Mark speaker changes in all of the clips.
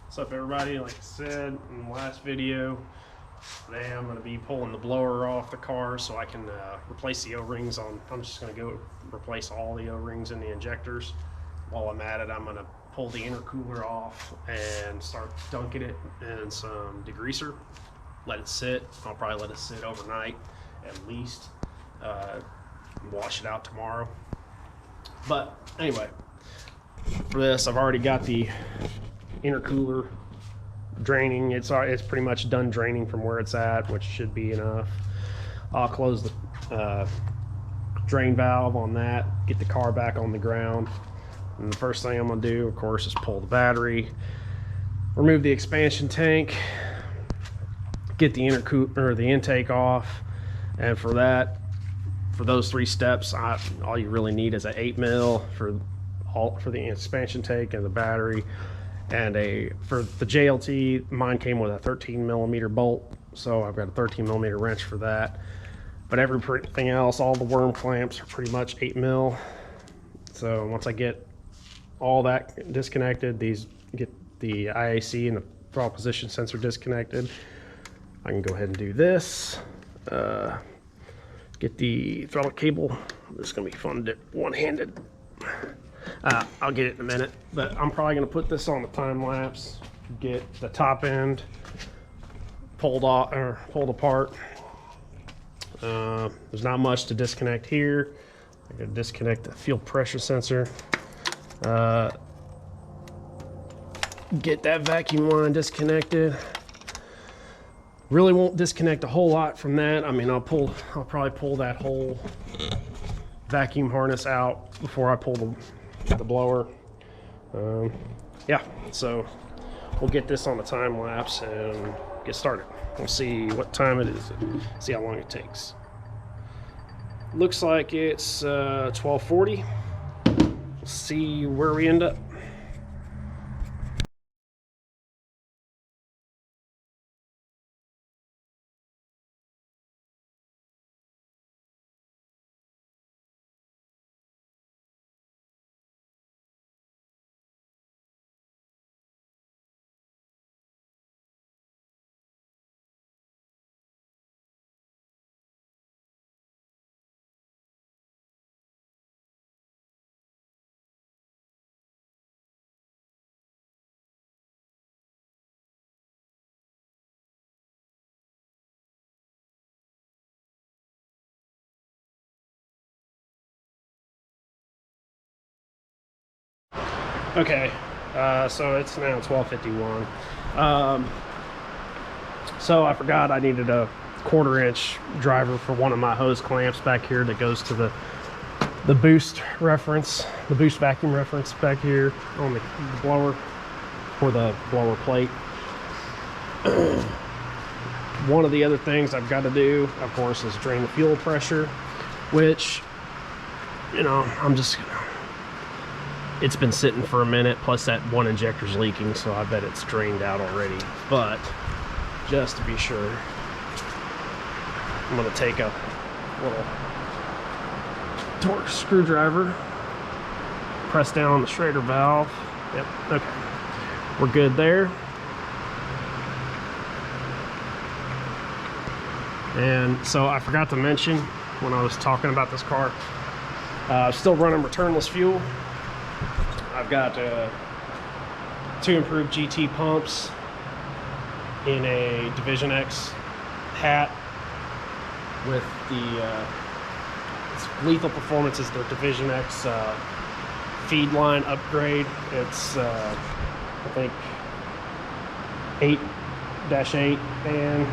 Speaker 1: What's up, everybody? Like I said in the last video, today I'm going to be pulling the blower off the car so I can replace the O-rings on. I'm just going to go replace all the O-rings in the injectors. While I'm at it, I'm going to pull the intercooler off and start dunking it in some degreaser. Let it sit. I'll probably let it sit overnight at least. Wash it out tomorrow. But anyway, for this, I've already got the intercooler draining. It's pretty much done draining from where it's at, which should be enough. I'll close the drain valve on that, get the car back on the ground, and the first thing I'm going to do, of course, is pull the battery, remove the expansion tank, get the the intake off. And for that, for those three steps, all you really need is an 8mm for the expansion tank and the battery. And for the JLT, mine came with a 13mm bolt, so I've got a 13mm wrench for that. But everything else, all the worm clamps are pretty much 8mm. So once I get all that disconnected, get the IAC and the throttle position sensor disconnected, I can go ahead and do this. Get the throttle cable. This is gonna be fun to do one-handed. I'll get it in a minute, but I'm probably going to put this on the time lapse, get the top end pulled off or pulled apart. There's not much to disconnect here. I got to disconnect the fuel pressure sensor, get that vacuum line disconnected. Really won't disconnect a whole lot from that. I mean, I'll probably pull that whole vacuum harness out before I pull the blower. Yeah, so we'll get this on the time lapse and get started. We'll see what time it is, see how long it takes. Looks like it's 12:40. We'll see where we end up. Okay, so it's now 12:51. So I forgot I needed a 1/4-inch driver for one of my hose clamps back here that goes to the boost reference, the boost vacuum reference back here on the blower, for the blower plate. One of the other things I've got to do, of course, is drain the fuel pressure, which, you know, it's been sitting for a minute, plus that one injector's leaking, so I bet it's drained out already. But just to be sure, I'm gonna take a little torque screwdriver, press down on the Schrader valve. Yep, okay, we're good there. And so I forgot to mention when I was talking about this car, still running returnless fuel. I've got 2 improved GT pumps in a Division X hat with it's Lethal Performance is their Division X feed line upgrade. It's I think 8-8 and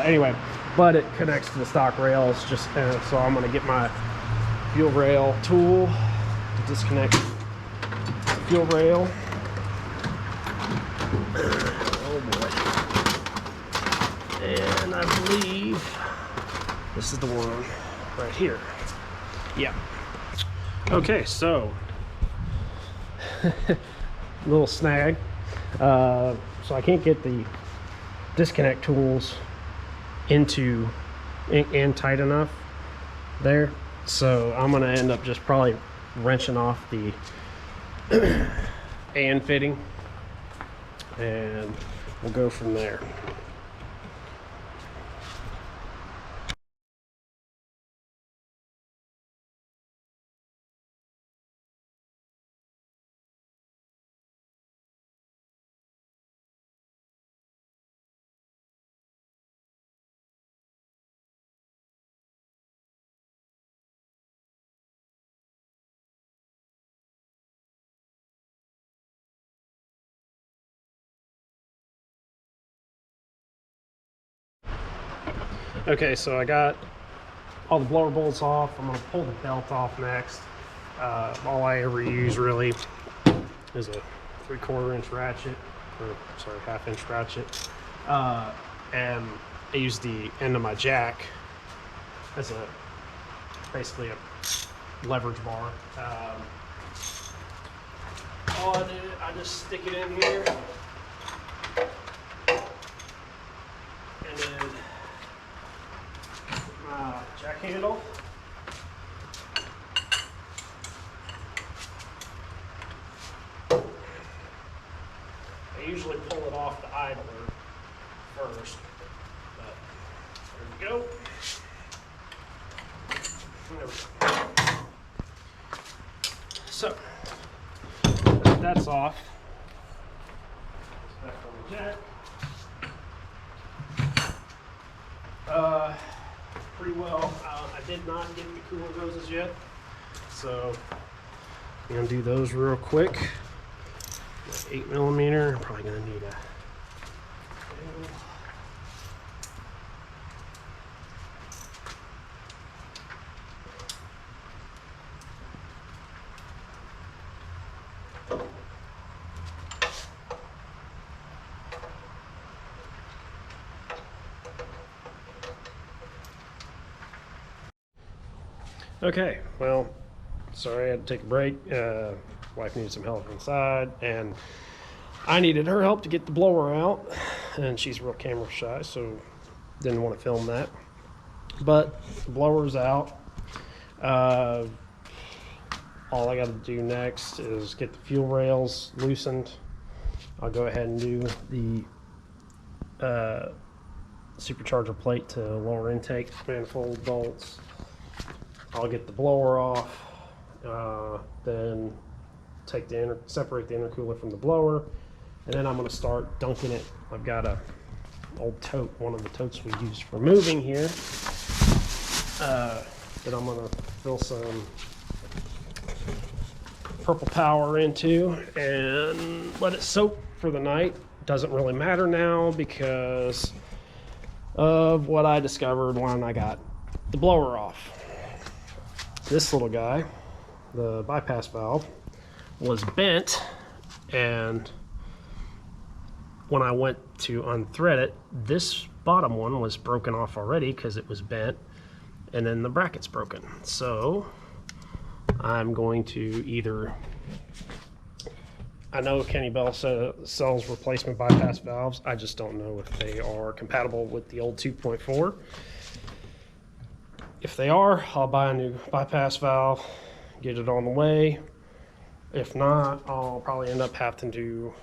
Speaker 1: anyway, but it connects to the stock rails. So I'm going to get my fuel rail tool to disconnect fuel rail. Oh boy. And I believe this is the one right here. Yeah. Okay, so little snag. So I can't get the disconnect tools into in tight enough there. So I'm gonna end up just probably wrenching off the AN fitting and we'll go from there. Okay, so I got all the blower bolts off. I'm going to pull the belt off next. All I ever use really is a 3/4 inch ratchet, or sorry, 1/2 inch ratchet. And I use the end of my jack as basically a leverage bar. All I do, I just stick it in here, and then my jack handle. I usually pull it off the idler first, but there we go. There we go. So that's off. Back on the jack. Pretty well. I did not get the cooler hoses yet, so I'm gonna do those real quick. 8mm. I'm probably gonna need a. Okay, well, sorry I had to take a break. Wife needed some help inside, and I needed her help to get the blower out, and she's real camera shy, so didn't want to film that. But the blower's out. All I got to do next is get the fuel rails loosened. I'll go ahead and do the supercharger plate to lower intake manifold bolts. I'll get the blower off, then take separate the intercooler from the blower, and then I'm going to start dunking it. I've got a old tote, one of the totes we use for moving here, that I'm going to fill some Purple Power into and let it soak for the night. Doesn't really matter now because of what I discovered when I got the blower off. This little guy, the bypass valve, was bent, and when I went to unthread it, this bottom one was broken off already because it was bent, and then the bracket's broken. So I'm going to either, I know Kenny Bell sells replacement bypass valves. I just don't know if they are compatible with the old 2.4. If they are, I'll buy a new bypass valve, get it on the way. If not, I'll probably end up having to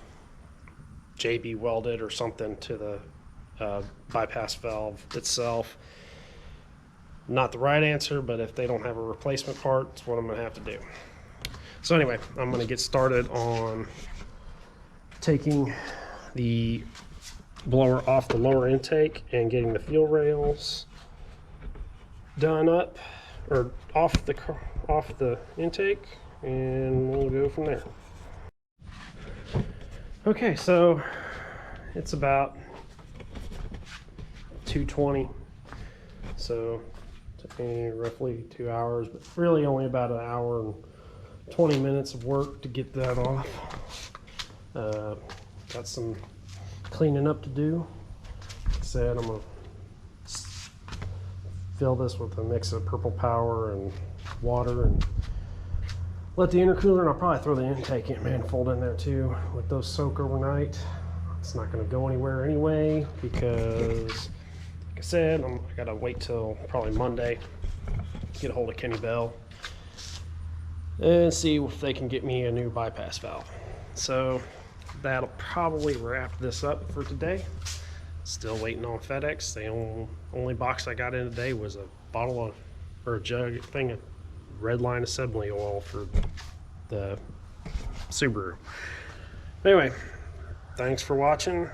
Speaker 1: JB weld it or something to the bypass valve itself. Not the right answer, but if they don't have a replacement part, it's what I'm going to have to do. So anyway, I'm going to get started on taking the blower off the lower intake and getting the fuel rails done up, or off the intake, and we'll go from there. Okay, so it's about 2:20, so it took me roughly 2 hours, but really only about an hour and 20 minutes of work to get that off. Got some cleaning up to do. Like I said, I'm gonna fill this with a mix of Purple Power and water and let the intercooler, and I'll probably throw the intake manifold in there too. Let those soak overnight. It's not going to go anywhere anyway because, like I said, I gotta wait till probably Monday, get a hold of Kenny Bell and see if they can get me a new bypass valve. So that'll probably wrap this up for today. Still waiting on FedEx. The only box I got in today was a bottle of, or a jug thing of red line assembly oil for the Subaru. Anyway, thanks for watching.